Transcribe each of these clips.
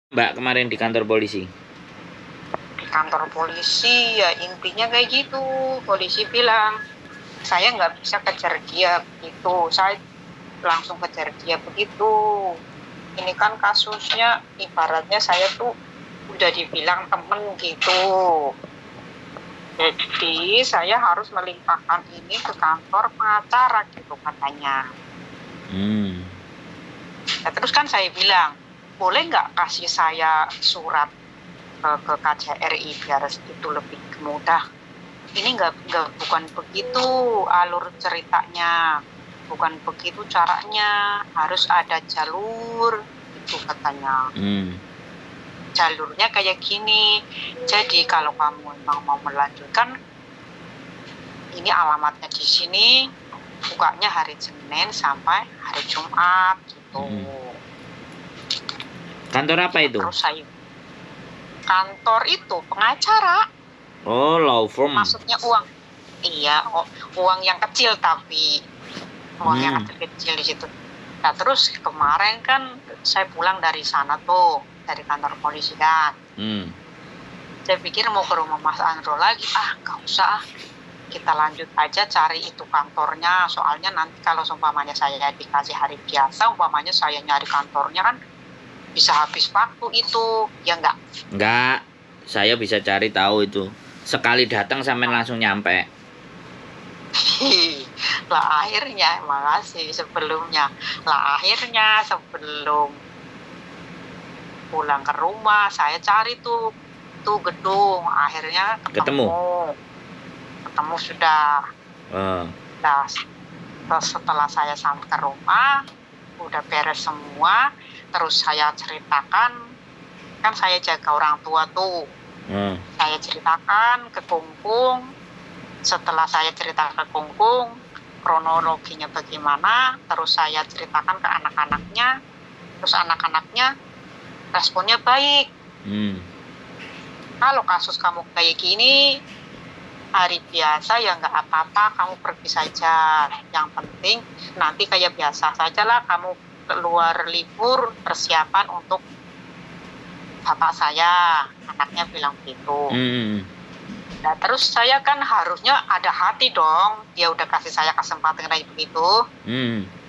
Mbak kemarin di kantor polisi? Di kantor polisi ya intinya kayak gitu. Polisi bilang saya nggak bisa kejar dia begitu, saya langsung kejar dia begitu. Ini kan kasusnya ibaratnya saya tuh udah dibilang temen gitu, jadi saya harus melimpahkan ini ke kantor pengacara gitu katanya. Nah, terus kan saya bilang, boleh nggak kasih saya surat ke KJRI biar itu lebih mudah. Ini bukan begitu alur ceritanya, bukan begitu caranya, harus ada jalur itu katanya. Jalurnya kayak gini, jadi kalau kamu memang mau melanjutkan, ini alamatnya di sini, bukanya hari Senin sampai hari Jumat gitu. Kantor apa itu? Terus saya, kantor itu pengacara. Oh, law firm. Maksudnya uang, iya, uang yang kecil tapi uang yang kecil di situ. Nah terus kemarin kan saya pulang dari sana tuh, dari kantor polisi kan. Saya pikir mau ke rumah Mas Andro lagi, nggak usah, kita lanjut aja cari itu kantornya. Soalnya nanti kalau umpamanya saya dikasih hari biasa, umpamanya saya nyari kantornya kan bisa habis waktu itu, ya enggak? Enggak, saya bisa cari tahu itu. Sekali datang sampai langsung nyampe. Lah akhirnya, makasih sebelumnya. Lah akhirnya sebelum pulang ke rumah, saya cari tuh gedung. Akhirnya ketemu sudah. Nah, setelah saya sampai ke rumah, udah beres semua, terus saya ceritakan, kan saya jaga orang tua tuh. Saya ceritakan ke Kungkung. Setelah saya ceritakan ke Kungkung kronologinya bagaimana, terus saya ceritakan ke anak-anaknya, terus anak-anaknya responnya baik. Kalau kasus kamu kayak gini, hari biasa ya nggak apa-apa, kamu pergi saja. Yang penting nanti kayak biasa saja lah, kamu keluar libur persiapan untuk bapak saya, anaknya bilang gitu. Nah terus saya kan harusnya ada hati dong, dia udah kasih saya kesempatan kayak begitu.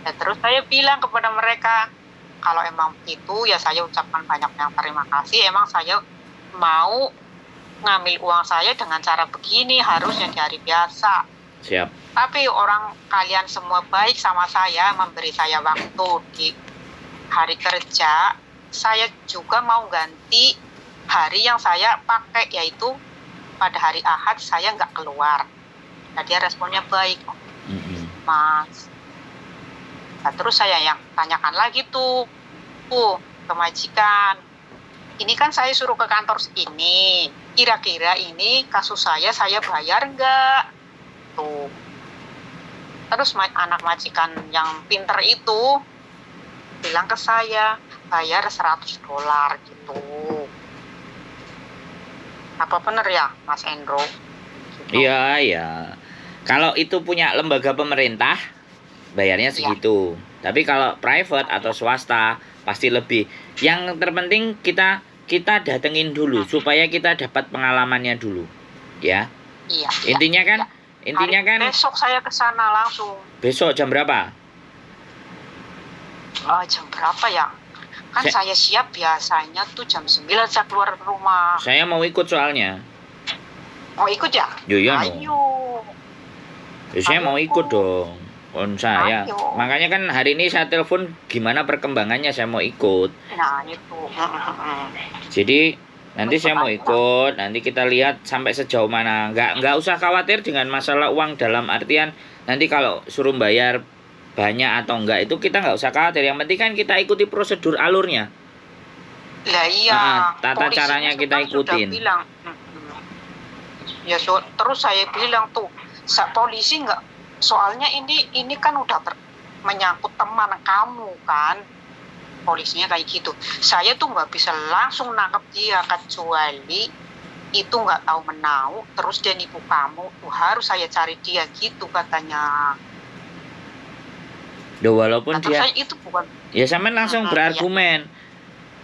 Nah terus saya bilang kepada mereka, kalau emang begitu ya saya ucapkan banyak terima kasih, emang saya mau ngambil uang saya dengan cara begini, harusnya di hari biasa. Siap. Tapi orang kalian semua baik sama saya, memberi saya waktu di hari kerja. Saya juga mau ganti hari yang saya pakai, yaitu pada hari Ahad saya nggak keluar. Nah dia responnya baik, Mas. Nah, terus saya yang tanyakan lagi tuh ke majikan, ini kan saya suruh ke kantor ini, kira-kira ini kasus saya bayar nggak? Tuh. Terus anak majikan yang pinter itu bilang ke saya, bayar $100 gitu. Apa bener ya Mas Endro? Iya, ya. Kalau itu punya lembaga pemerintah, bayarnya segitu. Tapi kalau private atau swasta pasti lebih. Yang terpenting kita datengin dulu supaya kita dapat pengalamannya dulu, ya. Iya. Intinya kan besok saya ke sana langsung. Besok jam berapa? Jam berapa ya? Kan saya siap biasanya tuh jam 9 saya keluar rumah. Saya mau ikut soalnya. Mau ikut ya? Ayo. Saya mau ikut dong. Saya. Makanya kan hari ini saya telepon gimana perkembangannya, saya mau ikut. Nah, itu. Jadi nanti saya mau ikut, nanti kita lihat sampai sejauh mana. Nggak usah khawatir dengan masalah uang, dalam artian nanti kalau suruh bayar banyak atau enggak itu kita nggak usah khawatir. Yang penting kan kita ikuti prosedur alurnya. Lah iya. Tata caranya kita ikutin. Bilang, ya terus saya bilang tuh, polisi nggak, soalnya ini kan udah menyangkut teman kamu kan, polisinya kayak gitu. Saya tuh nggak bisa langsung nangkep dia, kecuali itu nggak tahu menau, terus dia nipu kamu, tuh harus saya cari dia gitu katanya. Walaupun dia itu bukan. Ya sampean langsung berargumen.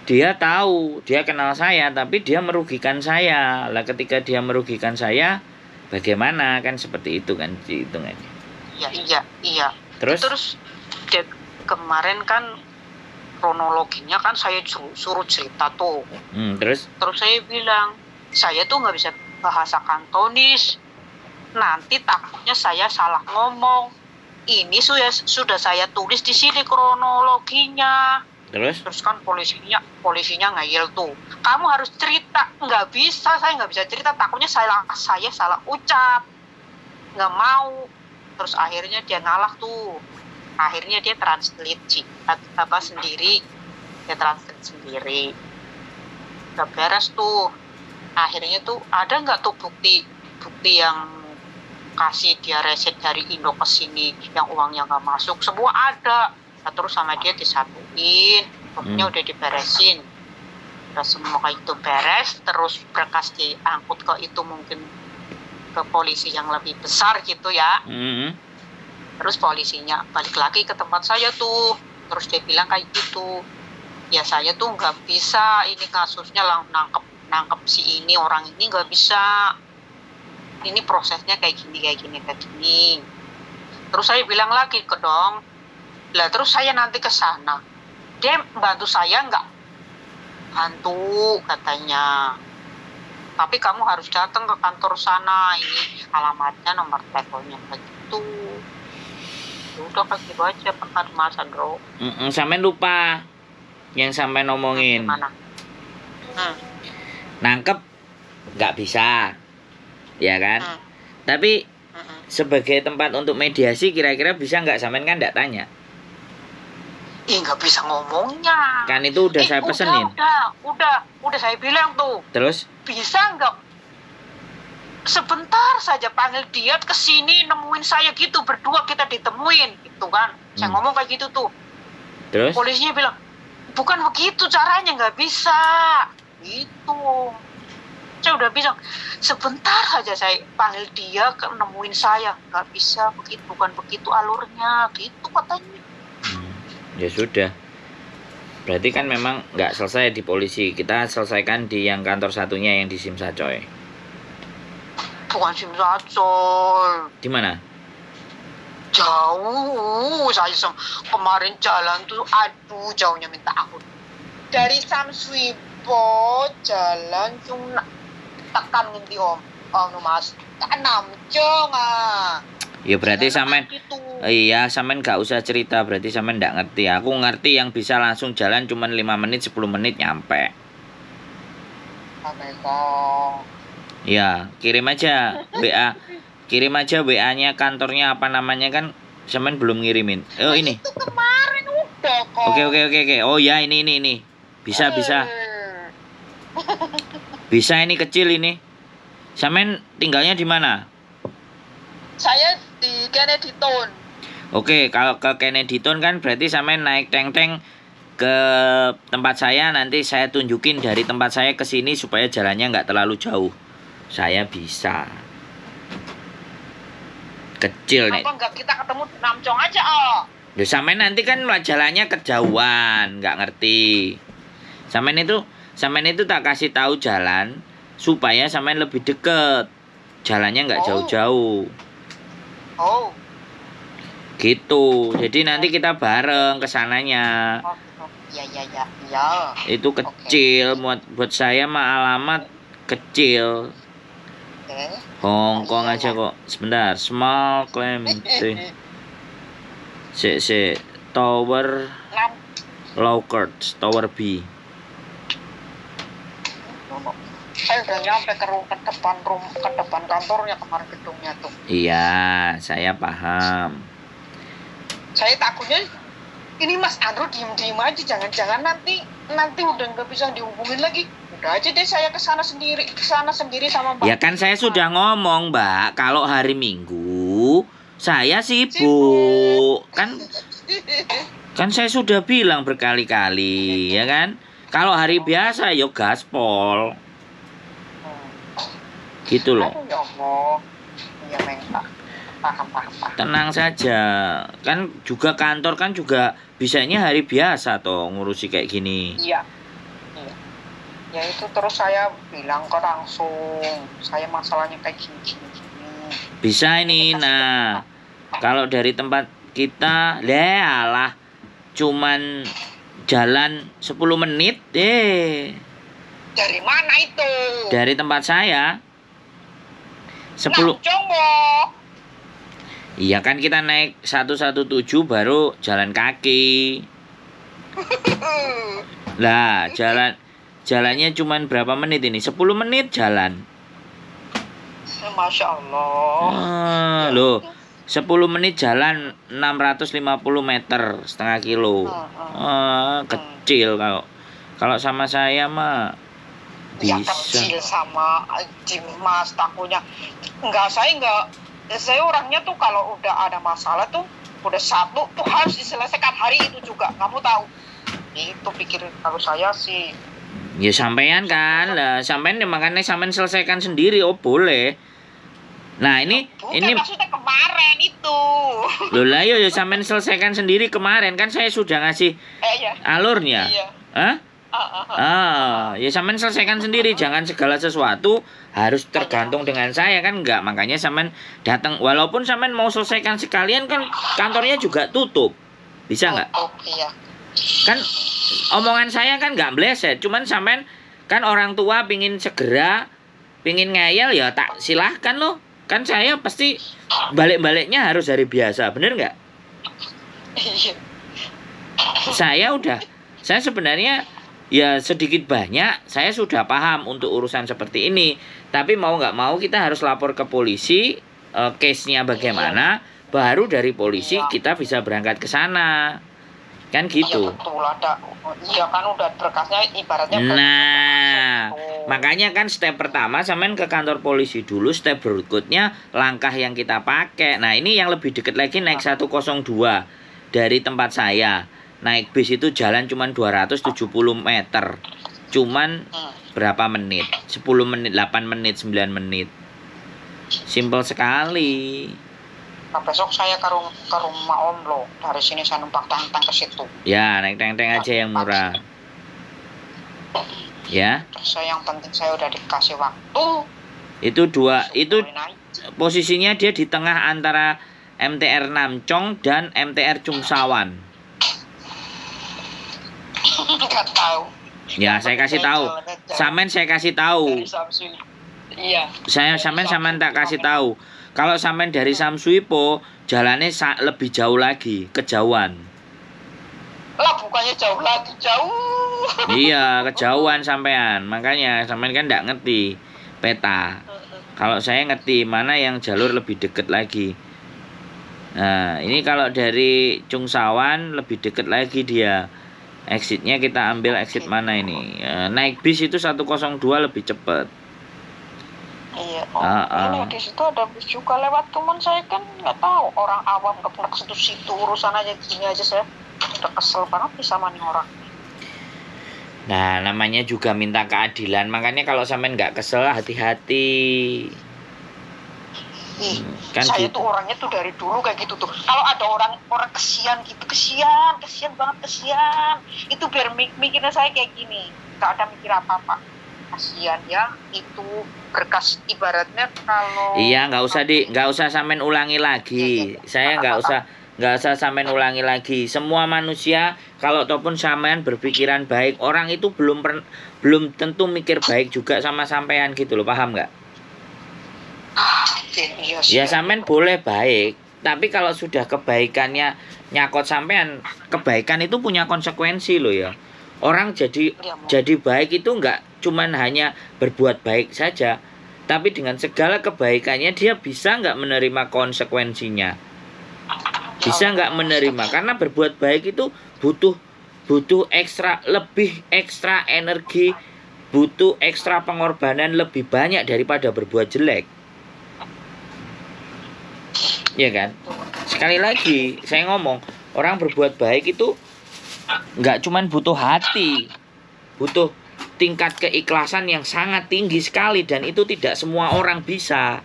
dia tahu, dia kenal saya, tapi dia merugikan saya. Lah ketika dia merugikan saya, bagaimana? Kan seperti itu kan hitungannya. Iya. Terus dia kemarin kan kronologinya kan saya suruh cerita tuh. Terus saya bilang, saya tuh nggak bisa bahasa Kantonis. Nanti takutnya saya salah ngomong. Ini sudah saya tulis di sini kronologinya. Terus kan polisinya ngeyel tuh. Kamu harus cerita. Nggak bisa, saya nggak bisa cerita. Takutnya saya salah ucap. Nggak mau. Terus akhirnya dia ngalah tuh. Akhirnya dia translate sendiri. Dia translate sendiri. Udah beres tuh. Akhirnya tuh ada nggak tuh bukti yang kasih dia reset dari Indo ke sini yang uangnya nggak masuk, semua ada. Nah, terus sama dia disatuin, buktinya udah diberesin, udah semua itu beres. Terus berkas diangkut ke itu mungkin ke polisi yang lebih besar gitu ya. Terus polisinya balik lagi ke tempat saya tuh, terus dia bilang kayak gitu, ya saya tuh nggak bisa, ini kasusnya nangkep si ini orang ini nggak bisa. Ini prosesnya kayak gini. Terus saya bilang lagi ke dong, lah terus saya nanti ke sana, dia bantu saya nggak? Bantu katanya. Tapi kamu harus datang ke kantor sana, ini alamatnya, nomor teleponnya begitu. Udah kasih aja pekan masa bro. Sampai lupa yang sampai ngomongin. Gimana? Nangkep nggak bisa. Ya kan, tapi sebagai tempat untuk mediasi kira-kira bisa nggak? Sampean kan nggak tanya. Nggak bisa ngomongnya. Kan itu udah saya pesenin. Udah saya bilang tuh. Terus? Bisa nggak? Sebentar saja panggil dia ke sini nemuin saya gitu, berdua kita ditemuin gitu kan. Saya ngomong kayak gitu tuh. Terus? Polisinya bilang, bukan begitu caranya, nggak bisa. Gitu. Saya udah bilang, sebentar saja saya panggil dia ke nemuin saya, nggak bisa begitu, bukan begitu alurnya, gitu katanya. Ya sudah, berarti kan memang nggak selesai di polisi, kita selesaikan di yang kantor satunya yang di Simsacoy. Bukan Simsacoy. Di mana? Jauh, saya kemarin jalan tuh, aduh jauhnya minta ampun. Dari Samswipo jalan cuma tekan ngendi om mas tekan Namjong ya berarti sampean gitu. Iya sampean gak usah cerita, berarti sampean gak ngerti. Aku ngerti yang bisa langsung jalan cuman 5 menit 10 menit nyampe. Ya kirim aja WA-nya kantornya apa namanya, kan sampean belum ngirimin. Oh ini itu kemarin udah kok. Oke. Oh ya ini bisa bisa, ini kecil ini. Sampean tinggalnya di mana? Saya di Kennedy Town. Oke, kalau ke Kennedy Town kan berarti sampean naik tank ke tempat saya, nanti saya tunjukin dari tempat saya ke sini supaya jalannya nggak terlalu jauh. Saya bisa. Kecil nih. Apa nggak kita ketemu di Namjong aja Duh, sampean nanti kan jalannya kejauhan, nggak ngerti. Sampean itu tak kasih tahu jalan supaya sampean lebih deket, jalannya nggak jauh-jauh. Gitu, jadi nanti kita bareng kesananya. Iya. Itu kecil, buat saya mah alamat kecil. Hongkong aja kok. Sebentar, small claim Tower Lowcourt, Tower B. Saya udah nyampe ke depan kantornya kemarin, gedungnya tuh. Iya, saya paham. Saya takutnya ini Mas Andro diem aja, jangan-jangan nanti udah nggak bisa dihubungin lagi. Udah aja deh saya kesana sendiri sama Mbak. Ya kan saya sudah ngomong Mbak, kalau hari Minggu saya sibuk. Kan saya sudah bilang berkali-kali, ya kan? Kalau hari biasa yo gaspol. Gitu loh. Aduh ya Allah. Iya paham. Tenang saja. Kan juga kantor kan juga bisanya hari biasa toh ngurusi kayak gini. Iya. Ya itu terus saya bilang ke langsung, saya masalahnya kayak gini. Bisa ini. Nah, kalau dari tempat kita, lah cuman jalan 10 menit Dari mana itu? dari tempat saya. 10. Jombo. Iya kan kita naik 117 baru jalan kaki. Lah, jalannya cuman berapa menit ini? 10 menit jalan. Masya Allah. Loh, 10 menit jalan 650 meter, setengah kilo. Kecil kalau sama saya mah Ya bisa. kecil sama Mas, takutnya. Saya orangnya tuh kalau udah ada masalah tuh, udah satu tuh harus diselesaikan hari itu juga. Kamu tahu? Itu pikirin kalau saya sih. Ya sampean kan, lah sampean makanya sampean selesaikan sendiri, oh boleh. Nah ini Maksudnya kemarin itu. Loh lah ya sampean selesaikan sendiri kemarin kan saya sudah ngasih Iya. alurnya. Iya. Hah? Ya sampean selesaikan sendiri, jangan segala sesuatu harus tergantung dengan saya kan enggak. Makanya sampean datang, walaupun sampean mau selesaikan sekalian kan kantornya juga tutup. Bisa enggak? Iya. Kan omongan saya kan enggak meleset, cuman sampean kan orang tua pingin segera, pingin ngeyel ya tak silahkan loh. Kan saya pasti balik-baliknya harus hari biasa, bener nggak? Iya. Saya sebenarnya ya sedikit banyak saya sudah paham untuk urusan seperti ini. Tapi mau nggak mau kita harus lapor ke polisi, case-nya bagaimana, baru dari polisi kita bisa berangkat ke sana. Kan gitu. Iya betul, ada. Iya kan udah berkasnya ibaratnya. Nah, makanya kan step pertama sampean ke kantor polisi dulu, step berikutnya langkah yang kita pakai. Nah, ini yang lebih dekat lagi naik 102 dari tempat saya. Naik bis itu jalan cuman 270 meter. Cuman berapa menit? 10 menit, 8 menit, 9 menit. Simpel sekali. Nah, besok saya ke rumah Om loh. Dari sini saya numpang tang-tang ke situ. Ya, naik teng-teng aja yang murah. Ya. Saya yang penting saya udah dikasih waktu. Itu posisinya dia di tengah antara MTR Namcong dan MTR Cungsawan. Enggak tahu. Ya, saya kasih tahu. Samen saya kasih tahu. Iya. Samen tak kasih tahu. Kalau sampean dari Samsuipo, jalannya lebih jauh lagi, kejauhan. Lah bukannya jauh lagi, jauh. Iya, kejauhan sampean. Makanya sampean kan enggak ngerti peta. Kalau saya ngerti mana yang jalur lebih dekat lagi. Nah, ini kalau dari Cungsawan lebih dekat lagi dia. Exitnya kita ambil exit mana ini? Naik bis itu 102 lebih cepat. Iya, ini di situ ada bis juga lewat, cuman saya kan nggak tahu, orang awam nggak pernah ke situ urusan aja gini aja saya udah kesel banget nih sama nih orang. Nah, namanya juga minta keadilan, makanya kalau sampean nggak kesel hati-hati. Kan saya gitu. Tuh orangnya tuh dari dulu kayak gitu tuh. Kalau ada orang kesian gitu, kesian banget kesian. Itu biar mikirnya saya kayak gini, nggak ada mikir apa-apa. Kasihan ya, itu berkas ibaratnya kalau. Iya, nggak usah sampean ulangi lagi. Saya nggak usah sampean ulangi lagi. Semua manusia kalau ataupun sampean berpikiran baik, orang itu belum tentu mikir baik juga sama sampean gitu loh, paham nggak? Ya sampean boleh baik, tapi kalau sudah kebaikannya nyakot sampean, kebaikan itu punya konsekuensi loh ya. Orang jadi baik itu enggak cuman hanya berbuat baik saja, tapi dengan segala kebaikannya dia bisa enggak menerima konsekuensinya. Bisa enggak menerima, karena berbuat baik itu butuh lebih ekstra energi, butuh ekstra pengorbanan lebih banyak daripada berbuat jelek. Ya kan? Sekali lagi saya ngomong, orang berbuat baik itu nggak cuman butuh hati, butuh tingkat keikhlasan yang sangat tinggi sekali, dan itu tidak semua orang bisa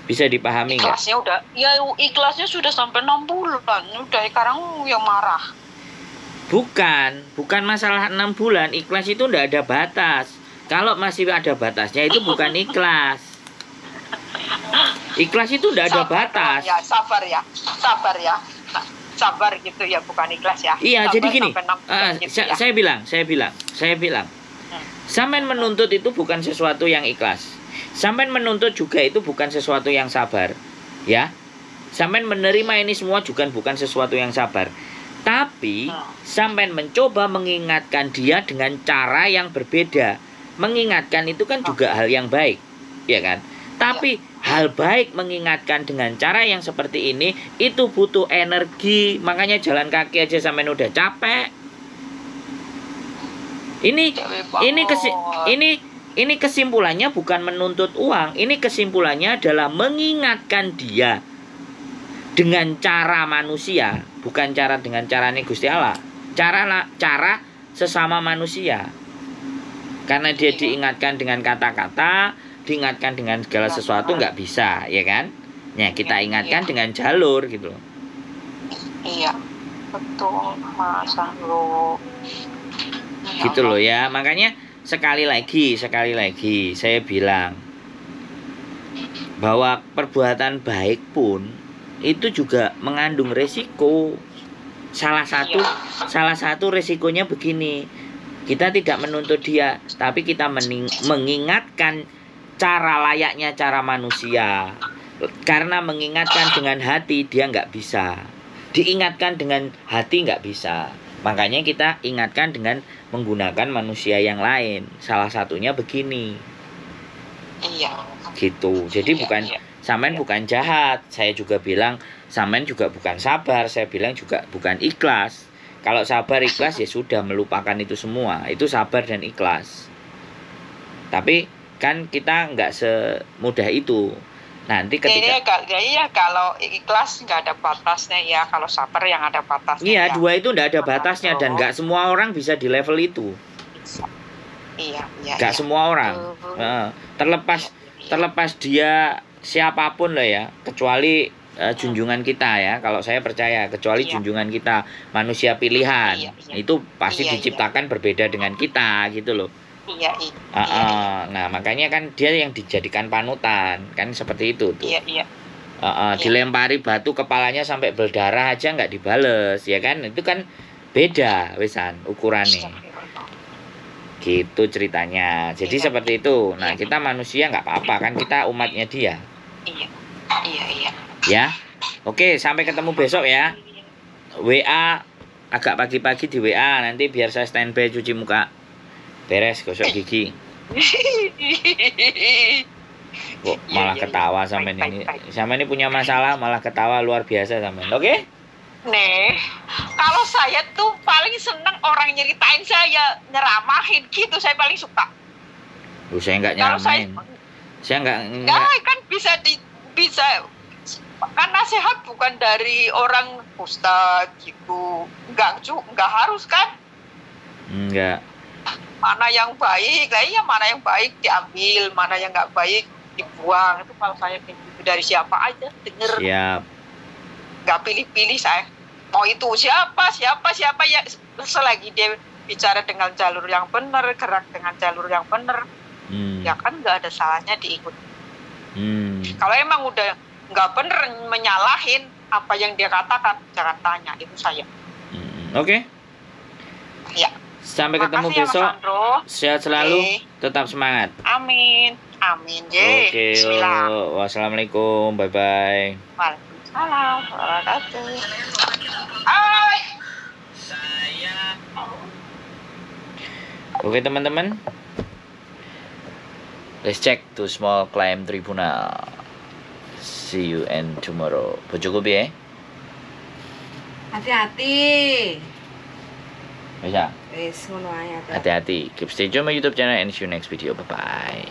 dipahami nggak? Ikhlasnya sudah sampai 6 bulan, udah sekarang yang marah. Bukan masalah 6 bulan. Ikhlas itu ndak ada batas. Kalau masih ada batasnya itu bukan ikhlas. Ikhlas itu ndak ada batas. Ya, sabar ya. Sabar ya. Nah, sabar gitu ya, bukan ikhlas ya. Iya, Sabar jadi gini. sampai 6 bulan gitu ya. Saya bilang. Sampean menuntut itu bukan sesuatu yang ikhlas. Sampean menuntut juga itu bukan sesuatu yang sabar. Ya. Sampean menerima ini semua juga bukan sesuatu yang sabar. Tapi sampean mencoba mengingatkan dia dengan cara yang berbeda. Mengingatkan itu kan juga hal yang baik, ya kan? Tapi hal baik mengingatkan dengan cara yang seperti ini itu butuh energi. Makanya jalan kaki aja sampean udah capek. Ini kesimpulannya bukan menuntut uang. Ini kesimpulannya adalah mengingatkan dia dengan cara manusia, bukan dengan caranya Gusti Allah. Cara sesama manusia. Karena dia diingatkan dengan kata-kata, diingatkan dengan segala sesuatu nggak bisa, ya kan? Ya, kita ingatkan dengan jalur gitu loh. Iya, betul, Mas Andro. Gitu loh ya. Makanya sekali lagi saya bilang bahwa perbuatan baik pun itu juga mengandung resiko. Salah satu resikonya begini. Kita tidak menuntut dia, tapi kita mengingatkan cara layaknya cara manusia. Karena mengingatkan dengan hati dia nggak bisa. Diingatkan dengan hati nggak bisa. Makanya kita ingatkan dengan menggunakan manusia yang lain. Salah satunya begini. Iya. Gitu. Jadi sampean bukan jahat. Saya juga bilang sampean juga bukan sabar. Saya bilang juga bukan ikhlas. Kalau sabar ikhlas ya sudah melupakan itu semua. Itu sabar dan ikhlas. Tapi kan kita nggak semudah itu. Nanti ketika kalau ikhlas nggak ada batasnya ya. Kalau sabar yang ada batasnya. Iya, ya. dua itu nggak ada batasnya dan nggak semua orang bisa di level itu. Iya. Nggak semua orang. Terlepas dia siapapun lah ya, kecuali junjungan kita ya. Kalau saya percaya kecuali junjungan kita manusia pilihan, itu pasti diciptakan berbeda dengan kita gitu loh. Iya. Nah makanya kan dia yang dijadikan panutan kan seperti itu tuh. Iya. Dilempari batu kepalanya sampai berdarah aja nggak dibales ya kan, itu kan beda wesan ukurannya. Gitu ceritanya. Jadi seperti itu. Nah kita manusia nggak apa-apa kan, kita umatnya dia. Iya. Ya, oke, sampai ketemu besok ya. WA agak pagi-pagi di WA, nanti biar saya standby cuci muka, beres gosok gigi. Kok malah ketawa sampai ini. Sampai ini punya masalah malah ketawa luar biasa sampai. Oke? Nih, kalau saya tuh paling seneng orang nyeritain saya, nyeramahin gitu, saya paling suka. Saya nggak nyeramahin. Saya nggak kan bisa kan nasihat bukan dari orang ustadz gitu, nggak harus kan? Enggak. Mana yang baik, mana yang baik diambil, mana yang nggak baik dibuang. Itu kalau saya gitu dari siapa aja denger. Siap. Nggak pilih-pilih saya. Mau itu siapa ya, selagi dia bicara dengan jalur yang benar, gerak dengan jalur yang benar, ya kan nggak ada salahnya diikut. Kalau emang udah nggak bener menyalahin apa yang dia katakan, jangan tanya, itu saya. Oke. Ya. Sampai ketemu besok. Sehat selalu, tetap semangat. Amin. Oke. Wassalamualaikum. Bye bye. Waalaikumsalam warahmatullahi wabarakatuh. Oke teman-teman. Let's check to small claim tribunal. See you and tomorrow. Bojoku piye? Hati-hati. Bisa. Wis ngono ae. Hati-hati. Keep stay tune my YouTube channel and see you next video. Bye bye.